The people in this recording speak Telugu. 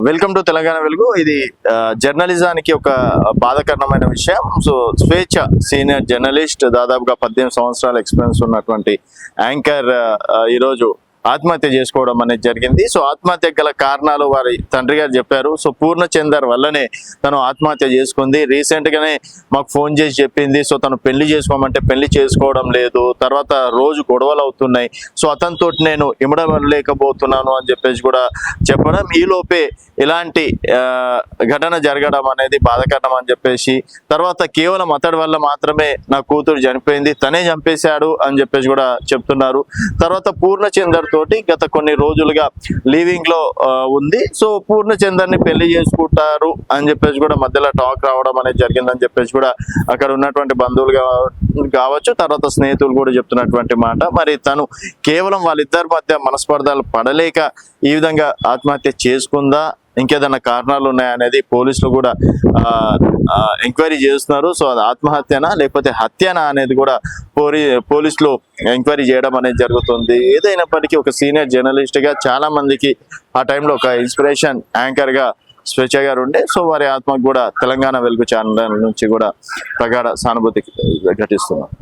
వెల్కమ్ టు తెలంగాణ వెలుగు. ఇది జర్నలిజానికి ఒక బాధాకరమైన విషయం. సో స్వేచ్ఛ సీనియర్ జర్నలిస్ట్, దాదాపుగా 18 సంవత్సరాల ఎక్స్పీరియన్స్ ఉన్నటువంటి యాంకర్ ఈరోజు ఆత్మహత్య చేసుకోవడం అనేది జరిగింది. సో ఆత్మహత్య గల కారణాలు వారి తండ్రి గారు చెప్పారు. సో పూర్ణచందర్ వల్లనే తను ఆత్మహత్య చేసుకుంది. రీసెంట్ గానే మాకు ఫోన్ చేసి చెప్పింది. సో తను పెళ్లి చేసుకోమంటే పెళ్లి చేసుకోవడం లేదు, తర్వాత రోజు గొడవలు అవుతున్నాయి. సో అతనితో నేను ఇమడలేకపోతున్నాను అని చెప్పేసి కూడా చెప్పడం, ఈలోపే ఇలాంటి ఘటన జరగడం అనేది బాధాకరం అని చెప్పేసి, తర్వాత కేవలం అతడి వల్ల మాత్రమే నా కూతురు చనిపోయింది, తనే చంపేశాడు అని చెప్పేసి కూడా చెప్తున్నారు. తర్వాత పూర్ణచందర్ తోటి గత కొన్ని రోజులుగా లీవింగ్ లో ఉంది. సో పూర్ణచందర్ ని పెళ్లి చేసుకుంటారు అని చెప్పేసి కూడా మధ్యలో టాక్ రావడం అనేది జరిగిందని చెప్పేసి కూడా అక్కడ ఉన్నటువంటి బంధువులు కావచ్చు, తర్వాత స్నేహితులు కూడా చెప్తున్నటువంటి మాట. మరి తను కేవలం వాళ్ళిద్దరి మధ్య మనస్పర్ధలు పడలేక ఈ విధంగా ఆత్మహత్య చేసుకుందా, ఇంకేదన్నా కారణాలు ఉన్నాయనేది పోలీసులు కూడా ఎంక్వైరీ చేస్తున్నారు. సో అది ఆత్మహత్యనా లేకపోతే హత్యనా అనేది కూడా పోలీసులు ఎంక్వైరీ చేయడం అనేది జరుగుతుంది. ఏదైనప్పటికీ ఒక సీనియర్ జర్నలిస్ట్ గా చాలా మందికి ఆ టైంలో ఒక ఇన్స్పిరేషన్ యాంకర్ గా స్వేచ్ఛ గారు ఉండే. సో వారి ఆత్మకు కూడా తెలంగాణ వెలుగు ఛానల్ నుంచి కూడా ప్రగాఢ సానుభూతి ఘటిస్తున్నారు.